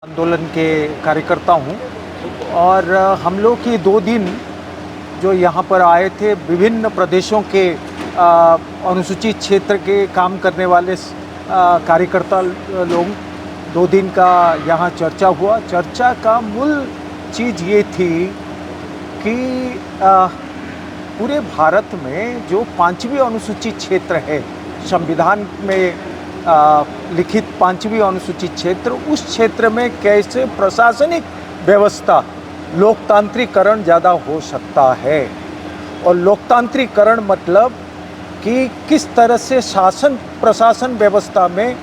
आंदोलन के कार्यकर्ता हूँ और हम लोग ये 2 दिन जो यहाँ पर आए थे विभिन्न प्रदेशों के अनुसूचित क्षेत्र के काम करने वाले कार्यकर्ता लोग 2 दिन का यहाँ चर्चा हुआ। चर्चा का मूल चीज़ ये थी कि पूरे भारत में जो 5वीं अनुसूचित क्षेत्र है, संविधान में लिखित 5वीं अनुसूचित क्षेत्र, उस क्षेत्र में कैसे प्रशासनिक व्यवस्था लोकतांत्रिकरण ज़्यादा हो सकता है। और लोकतांत्रिकरण मतलब कि किस तरह से शासन प्रशासन व्यवस्था में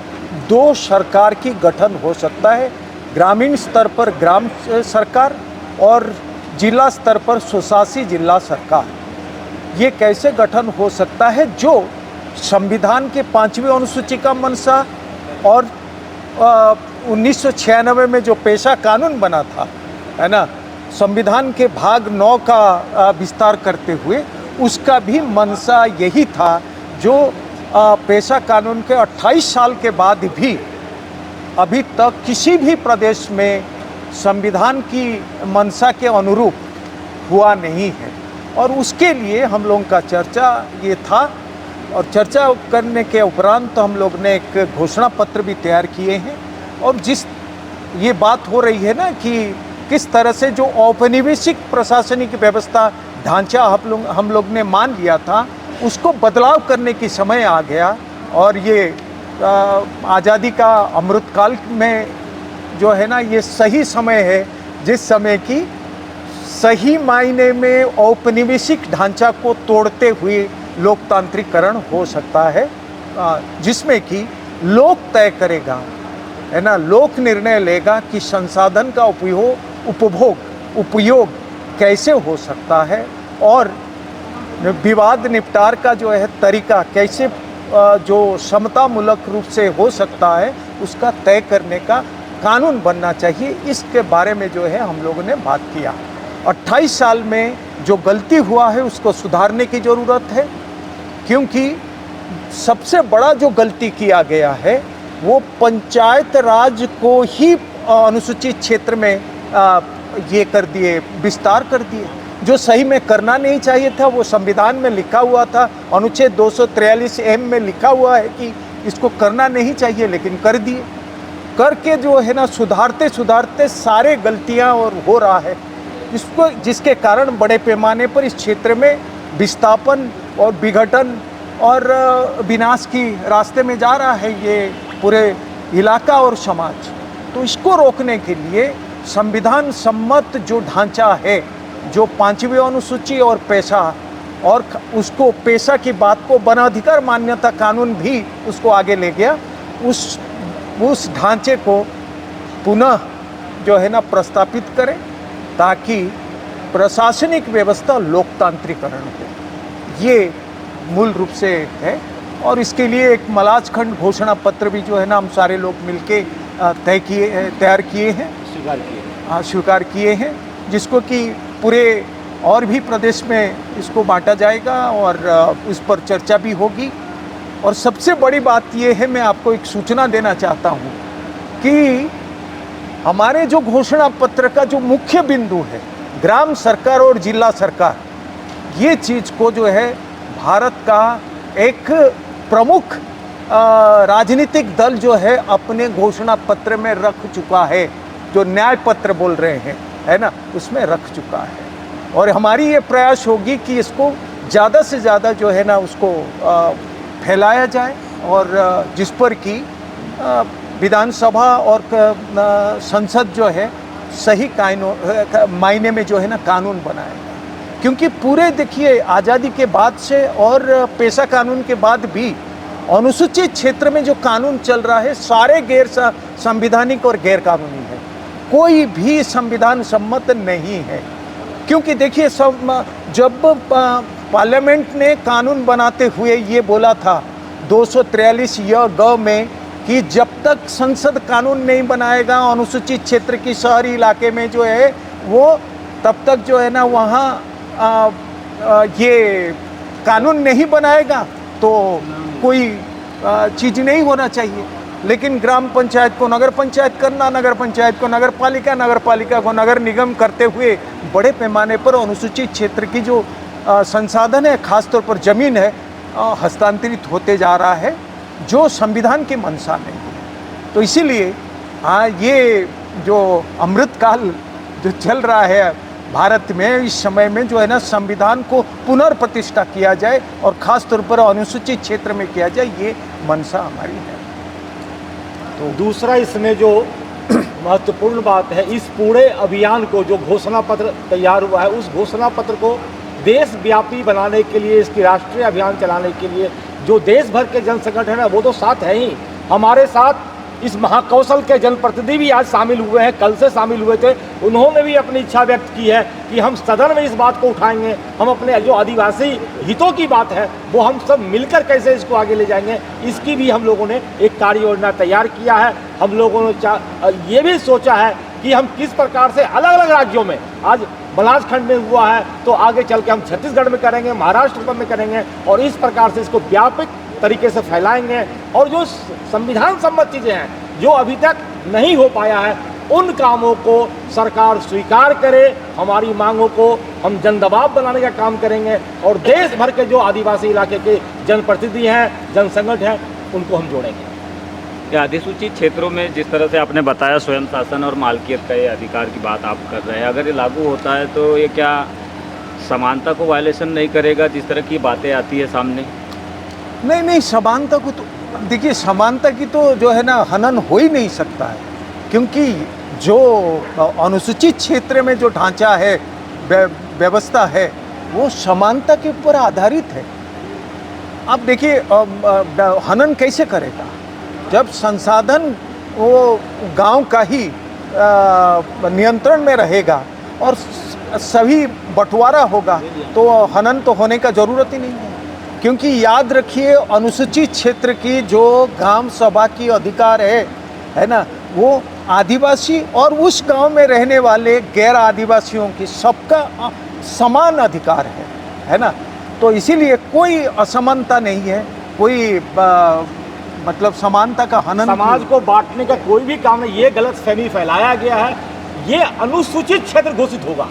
2 सरकार की गठन हो सकता है, ग्रामीण स्तर पर ग्राम सरकार और जिला स्तर पर स्वशासी जिला सरकार। ये कैसे गठन हो सकता है जो संविधान के 5वीं अनुसूची का मंशा और 1996 में जो पेशा कानून बना था, है ना, संविधान के भाग 9 का विस्तार करते हुए, उसका भी मंशा यही था जो पेशा कानून के 28 साल के बाद भी अभी तक किसी भी प्रदेश में संविधान की मंशा के अनुरूप हुआ नहीं है। और उसके लिए हम लोगों का चर्चा ये था और चर्चा करने के उपरांत हम लोग ने एक घोषणा पत्र भी तैयार किए हैं। और जिस ये बात हो रही है ना कि किस तरह से जो औपनिवेशिक प्रशासनिक व्यवस्था ढांचा हम लोग ने मान लिया था, उसको बदलाव करने की समय आ गया। और ये आज़ादी का अमृतकाल में जो है ना, ये सही समय है जिस समय की सही मायने में औपनिवेशिक ढांचा को तोड़ते हुए लोकतांत्रिकरण हो सकता है, जिसमें कि लोक तय करेगा, है ना, लोक निर्णय लेगा कि संसाधन का उपयोग कैसे हो सकता है और विवाद निपटार का जो है तरीका कैसे जो समतामूलक रूप से हो सकता है, उसका तय करने का कानून बनना चाहिए। इसके बारे में जो है हम लोगों ने बात किया। 28 साल में जो गलती हुआ है उसको सुधारने की ज़रूरत है, क्योंकि सबसे बड़ा जो गलती किया गया है वो पंचायत राज को ही अनुसूचित क्षेत्र में ये कर दिए, विस्तार कर दिए, जो सही में करना नहीं चाहिए था। वो संविधान में लिखा हुआ था, अनुच्छेद 243M में लिखा हुआ है कि इसको करना नहीं चाहिए, लेकिन कर दिए। करके जो है ना, सुधारते सुधारते सारे गलतियां और हो रहा है, जिसके कारण बड़े पैमाने पर इस क्षेत्र में विस्थापन और विघटन और विनाश की रास्ते में जा रहा है ये पूरे इलाका और समाज। तो इसको रोकने के लिए संविधान सम्मत जो ढांचा है, जो 5वीं अनुसूची और पेशा, और उसको पेशा की बात को वनाधिकार मान्यता कानून भी उसको आगे ले गया, उस ढांचे को पुनः जो है ना प्रस्तापित करें, ताकि प्रशासनिक व्यवस्था लोकतांत्रिकरण हो। ये मूल रूप से है। और इसके लिए एक मलाजखंड घोषणा पत्र भी जो है ना हम सारे लोग मिलके तैयार किए हैं, स्वीकार किए हैं, जिसको कि पूरे और भी प्रदेश में इसको बांटा जाएगा और इस पर चर्चा भी होगी। और सबसे बड़ी बात ये है, मैं आपको एक सूचना देना चाहता हूँ कि हमारे जो घोषणा पत्र का जो मुख्य बिंदु है, ग्राम सरकार और जिला सरकार, ये चीज़ को जो है भारत का एक प्रमुख राजनीतिक दल जो है अपने घोषणा पत्र में रख चुका है, जो न्याय पत्र बोल रहे हैं, है ना, उसमें रख चुका है। और हमारी ये प्रयास होगी कि इसको ज़्यादा से ज़्यादा जो है ना उसको फैलाया जाए, और जिस पर कि विधानसभा और संसद जो है सही मायने में जो है ना कानून बनाएगा। क्योंकि पूरे देखिए आज़ादी के बाद से और पेशा कानून के बाद भी अनुसूचित क्षेत्र में जो कानून चल रहा है, सारे गैर संवैधानिक और गैर कानूनी है, कोई भी संविधान सम्मत नहीं है। क्योंकि देखिए जब पार्लियामेंट ने कानून बनाते हुए ये बोला था 243 में कि जब तक संसद कानून नहीं बनाएगा अनुसूचित क्षेत्र की शहरी इलाके में जो है वो, तब तक जो है ना वहाँ ये कानून नहीं बनाएगा, तो कोई चीज़ नहीं होना चाहिए। लेकिन ग्राम पंचायत को नगर पंचायत करना, नगर पंचायत को नगर पालिका, नगर पालिका को नगर निगम करते हुए बड़े पैमाने पर अनुसूचित क्षेत्र की जो संसाधन है, खासतौर पर जमीन है, हस्तांतरित होते जा रहा है, जो संविधान की मंशा नहीं है। तो इसीलिए ये जो अमृतकाल जो चल रहा है भारत में, इस समय में जो है ना, संविधान को पुनर्प्रतिष्ठा किया जाए और ख़ास तौर पर अनुसूचित क्षेत्र में किया जाए, ये मंशा हमारी है। तो दूसरा इसमें जो महत्वपूर्ण बात है, इस पूरे अभियान को जो घोषणा पत्र तैयार हुआ है, उस घोषणा पत्र को देशव्यापी बनाने के लिए, इसकी राष्ट्रीय अभियान चलाने के लिए जो देश भर के जन संगठन है वो तो साथ है ही, हमारे साथ इस महाकौशल के जनप्रतिनिधि भी आज शामिल हुए हैं, कल से शामिल हुए थे। उन्होंने भी अपनी इच्छा व्यक्त की है कि हम सदन में इस बात को उठाएंगे, हम अपने जो आदिवासी हितों की बात है वो हम सब मिलकर कैसे इसको आगे ले जाएंगे, इसकी भी हम लोगों ने एक कार्य योजना तैयार किया है। हम लोगों ने ये भी सोचा है कि हम किस प्रकार से अलग अलग राज्यों में, आज बनासखंड में हुआ है तो आगे चल के हम छत्तीसगढ़ में करेंगे, महाराष्ट्र में करेंगे, और इस प्रकार से इसको व्यापक तरीके से फैलाएंगे। और जो संविधान सम्मत चीज़ें हैं जो अभी तक नहीं हो पाया है, उन कामों को सरकार स्वीकार करे, हमारी मांगों को हम जन दबाव बनाने का काम करेंगे, और देश भर के जो आदिवासी इलाके के जनप्रतिनिधि हैं, जन संगठन हैं, उनको हम जोड़ेंगे। या अधिसूचित क्षेत्रों में जिस तरह से आपने बताया स्वयं शासन और मालकियत का ये अधिकार की बात आप कर रहे हैं, अगर ये लागू होता है तो ये क्या समानता को वायलेशन नहीं करेगा, जिस तरह की बातें आती है सामने? नहीं, समानता को तो देखिए, समानता की तो जो है ना हनन हो ही नहीं सकता है, क्योंकि जो अनुसूचित क्षेत्र में जो ढांचा है, व्यवस्था है, वो समानता के ऊपर आधारित है। आप देखिए हनन कैसे करेगा जब संसाधन वो गांव का ही नियंत्रण में रहेगा और सभी बंटवारा होगा, तो हनन तो होने का ज़रूरत ही नहीं है। क्योंकि याद रखिए, अनुसूचित क्षेत्र की जो ग्राम सभा की अधिकार है ना, वो आदिवासी और उस गांव में रहने वाले गैर आदिवासियों की सबका समान अधिकार है ना। तो इसीलिए कोई असमानता नहीं है, कोई मतलब समानता का हनन, समाज को बांटने का कोई भी काम नहीं। ये गलत फहमी फैलाया गया है। ये अनुसूचित क्षेत्र घोषित होगा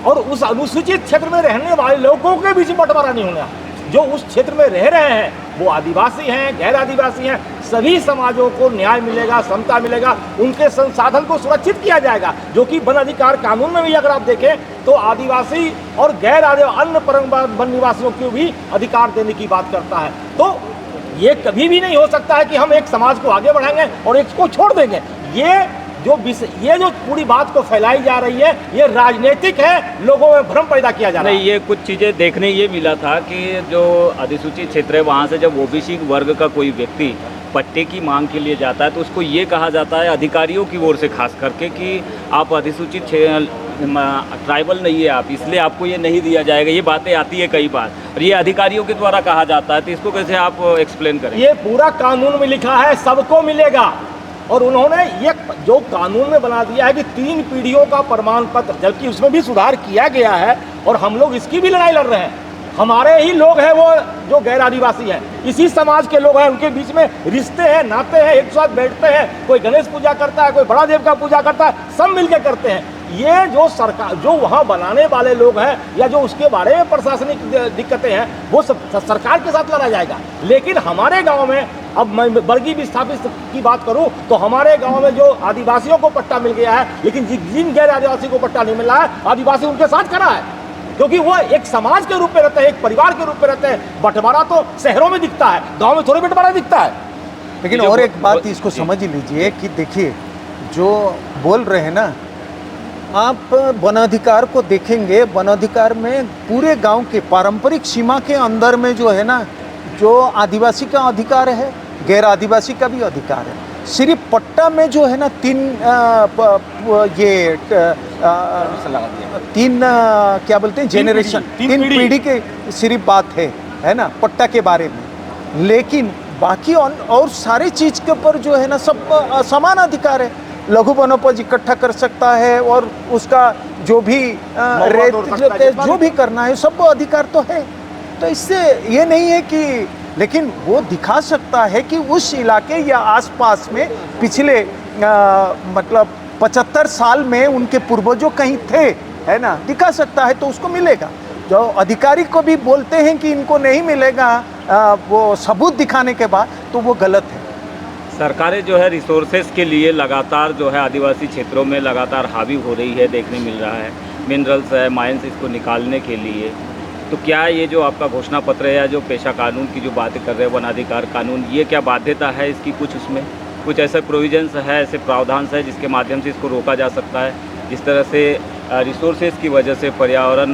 और उस अनुसूचित क्षेत्र में रहने वाले लोगों के बीच बंटवारा नहीं होगा। जो उस क्षेत्र में रह रहे हैं वो आदिवासी हैं, गैर आदिवासी हैं, सभी समाजों को न्याय मिलेगा, समता मिलेगा, उनके संसाधन को सुरक्षित किया जाएगा, जो कि वन अधिकार कानून में भी अगर आप देखें तो आदिवासी और गैर आदिवासी अन्य परंपरागत वन निवासियों को भी अधिकार देने की बात करता है। तो ये कभी भी नहीं हो सकता है कि हम एक समाज को आगे बढ़ाएंगे और एक को छोड़ देंगे। ये जो पूरी बात को फैलाई जा रही है, ये राजनीतिक है, लोगों में भ्रम पैदा किया जा रहा है। नहीं, ये कुछ चीज़ें देखने ये मिला था कि जो अधिसूचित क्षेत्र है वहाँ से जब ओबीसी वर्ग का कोई व्यक्ति पट्टे की मांग के लिए जाता है तो उसको ये कहा जाता है अधिकारियों की ओर से खास करके कि आप अधिसूचित ट्राइबल नहीं है आप, इसलिए आपको ये नहीं दिया जाएगा। ये बातें आती है कई बार और ये अधिकारियों के द्वारा कहा जाता है, तो इसको कैसे आप एक्सप्लेन करें? ये पूरा कानून में लिखा है, सबको मिलेगा। और उन्होंने ये जो कानून में बना दिया है कि 3 पीढ़ियों का प्रमाण पत्र, जबकि उसमें भी सुधार किया गया है और हम लोग इसकी भी लड़ाई लड़ रहे हैं। हमारे ही लोग हैं वो जो गैर आदिवासी हैं, इसी समाज के लोग हैं, उनके बीच में रिश्ते हैं, नाते हैं, एक साथ बैठते हैं, कोई गणेश पूजा करता है, कोई बड़ा देव का पूजा करता है, सब मिलकर करते हैं। ये जो सरकार, जो वहाँ बनाने वाले लोग हैं या जो उसके बारे में प्रशासनिक दिक्कतें हैं, वो सब सरकार के साथ लड़ा जाएगा। लेकिन हमारे गाँव में, अब मैं वर्गीय विस्थापित की बात करूं तो हमारे गांव में जो आदिवासियों को पट्टा मिल गया है, लेकिन जिन गैर आदिवासी को पट्टा नहीं मिला है, आदिवासी उनके साथ खड़ा है, क्योंकि वो एक समाज के रूप में रहते हैं, एक परिवार के रूप में रहते हैं। बंटवारा तो शहरों में दिखता है, गांव में थोड़े बंटवारा दिखता है। लेकिन और एक बात इसको समझ लीजिए कि देखिए, जो बोल रहे हैं ना, आप वन अधिकार को देखेंगे, वन अधिकार में पूरे गांव के पारंपरिक सीमा के अंदर में जो है ना, जो आदिवासी का अधिकार है, गैर आदिवासी का भी अधिकार है। सिर्फ पट्टा में जो है ना 3 क्या बोलते हैं, जेनरेशन, 3 पीढ़ी के सिर्फ बात है ना पट्टा के बारे में। लेकिन बाकी और सारे चीज़ के ऊपर जो है ना सब समान अधिकार है। लघु वनोपज इकट्ठा कर सकता है और उसका जो भी रेत जो भी करना है, सब अधिकार तो है। तो इससे ये नहीं है कि लेकिन वो दिखा सकता है कि उस इलाके या आसपास में पिछले मतलब 75 साल में उनके पूर्वजों कहीं थे, है ना, दिखा सकता है तो उसको मिलेगा। जो अधिकारी को भी बोलते हैं कि इनको नहीं मिलेगा वो सबूत दिखाने के बाद, तो वो गलत है। सरकारें जो है रिसोर्सेज के लिए लगातार जो है आदिवासी क्षेत्रों में लगातार हावी हो रही है, देखने मिल रहा है। मिनरल्स है, माइंस, इसको निकालने के लिए। तो क्या ये जो आपका घोषणा पत्र है या जो पेशा कानून की जो बातें कर रहे हैं, वनाधिकार कानून, ये क्या बाध्यता है इसकी? कुछ उसमें कुछ ऐसे प्रोविजंस है, ऐसे प्रावधान है जिसके माध्यम से इसको रोका जा सकता है? जिस तरह से रिसोर्सेज की वजह से पर्यावरण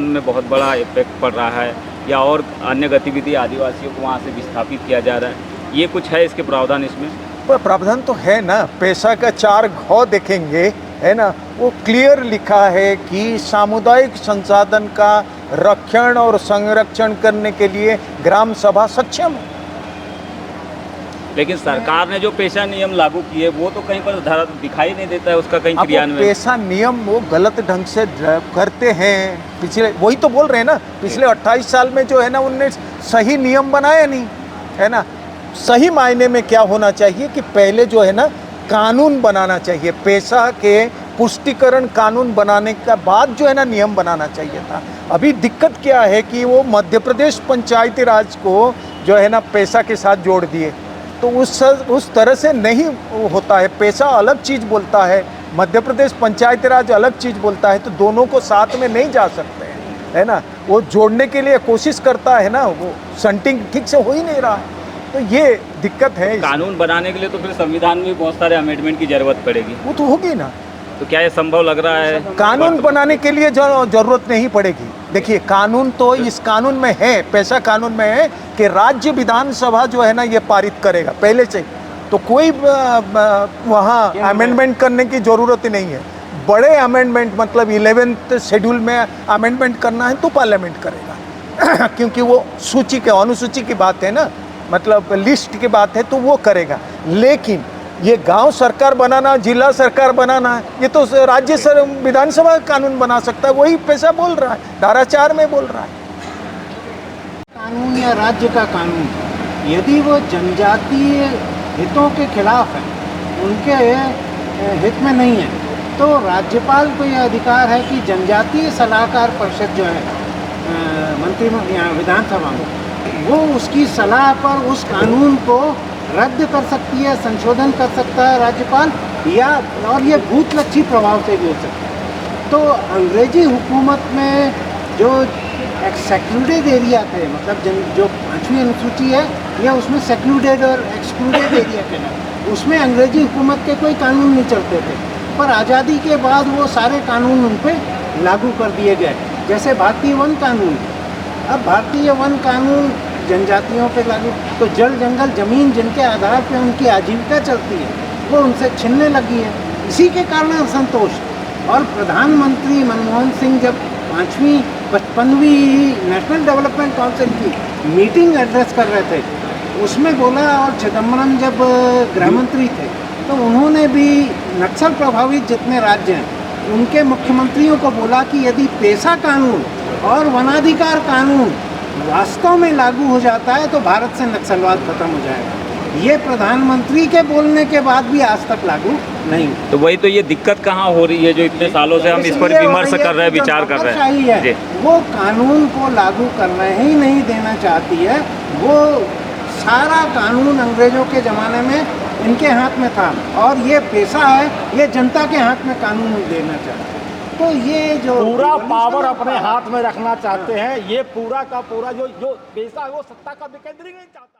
में बहुत बड़ा इफेक्ट पड़ रहा है, या और अन्य गतिविधि आदिवासियों को वहाँ से विस्थापित किया जा रहा है, ये कुछ है इसके प्रावधान इसमें? वो प्रावधान तो है ना, पेशा का 4 घ देखेंगे, है ना, वो क्लियर लिखा है कि सामुदायिक संसाधन का रक्षण और संरक्षण करने के लिए ग्राम सभा सक्षम है। लेकिन सरकार ने जो पेशा नियम लागू किए वो तो कहीं पर दिखाई नहीं देता है, उसका कहीं अब वो क्रियान्वयन। पेशा नियम वो गलत ढंग से करते हैं। पिछले वही तो बोल रहे हैं ना, पिछले 28 साल में जो है ना उनने सही नियम बनाया नहीं, है ना। सही मायने में क्या होना चाहिए कि पहले जो है ना कानून बनाना चाहिए, पेशा के पुष्टिकरण कानून बनाने के बाद जो है ना नियम बनाना चाहिए था। अभी दिक्कत क्या है कि वो मध्य प्रदेश पंचायती राज को जो है ना पेशा के साथ जोड़ दिए, तो उस तरह से नहीं होता है। पेशा अलग चीज़ बोलता है, मध्य प्रदेश पंचायती राज अलग चीज़ बोलता है, तो दोनों को साथ में नहीं जा सकते हैं, है ना। वो जोड़ने के लिए कोशिश करता है ना, वो संटिंग ठीक से हो ही नहीं रहा है, तो ये दिक्कत है। कानून बनाने के लिए तो फिर संविधान में बहुत सारे अमेंडमेंट की जरूरत पड़ेगी। वो तो होगी ना। तो क्या ये संभव लग रहा है? कानून बनाने के लिए जरूरत नहीं पड़ेगी। देखिए कानून तो इस कानून में है, पेशा कानून में है कि राज्य विधानसभा जो है ना ये पारित करेगा पहले से, तो कोई वहाँ अमेंडमेंट करने की ज़रूरत ही नहीं है। बड़े अमेंडमेंट मतलब 11th शेड्यूल में अमेंडमेंट करना है तो पार्लियामेंट करेगा क्योंकि वो सूची के अनुसूची की बात है ना, मतलब लिस्ट की बात है, तो वो करेगा। लेकिन ये गांव सरकार बनाना, जिला सरकार बनाना, ये तो राज्य विधानसभा कानून बना सकता है। वही पेशा बोल रहा है, धारा 4 में बोल रहा है। कानून या राज्य का कानून यदि वो जनजातीय हितों के खिलाफ है, उनके हित में नहीं है, तो राज्यपाल को यह अधिकार है कि जनजातीय सलाहकार परिषद जो है मंत्री विधानसभा में, वो उसकी सलाह पर उस कानून को रद्द कर सकती है, संशोधन कर सकता है राज्यपाल, या और ये भूतलक्षी प्रभाव से भी हो सकता है। तो अंग्रेजी हुकूमत में जो एक्सक्लूडेड एरिया थे, मतलब जो 5वीं अनुसूची है, या उसमें सेक्लूडेड और एक्सक्लूडेड एरिया के नाम, उसमें अंग्रेजी हुकूमत के कोई कानून नहीं चलते थे। पर आज़ादी के बाद वो सारे कानून उन पर लागू कर दिए गए, जैसे भारतीय वन कानून। अब भारतीय वन कानून जनजातियों पे लागू, तो जल जंगल जमीन जिनके आधार पे उनकी आजीविका चलती है वो उनसे छिनने लगी है। इसी के कारण असंतोष। और प्रधानमंत्री मनमोहन सिंह जब 55वीं नेशनल डेवलपमेंट काउंसिल की मीटिंग एड्रेस कर रहे थे, उसमें बोला, और चिदम्बरम जब गृह मंत्री थे तो उन्होंने भी नक्सल प्रभावित जितने राज्य हैं उनके मुख्यमंत्रियों को बोला कि यदि पेशा कानून और वनाधिकार कानून वास्तव में लागू हो जाता है तो भारत से नक्सलवाद खत्म हो जाएगा। ये प्रधानमंत्री के बोलने के बाद भी आज तक लागू नहीं। तो वही तो ये दिक्कत कहाँ हो रही है जो इतने सालों से हम इस पर विमर्श कर रहे हैं, विचार कर रहे हैं। वो कानून को लागू करना ही नहीं देना चाहती है। वो सारा कानून अंग्रेजों के ज़माने में इनके हाथ में था, और ये पेशा है, ये जनता के हाथ में कानून देना चाहते हैं। तो ये जो पूरा पावर अपने हाथ में रखना चाहते हैं, ये पूरा का पूरा जो पेशा है वो सत्ता का विकेंद्रीकरण चाहता है।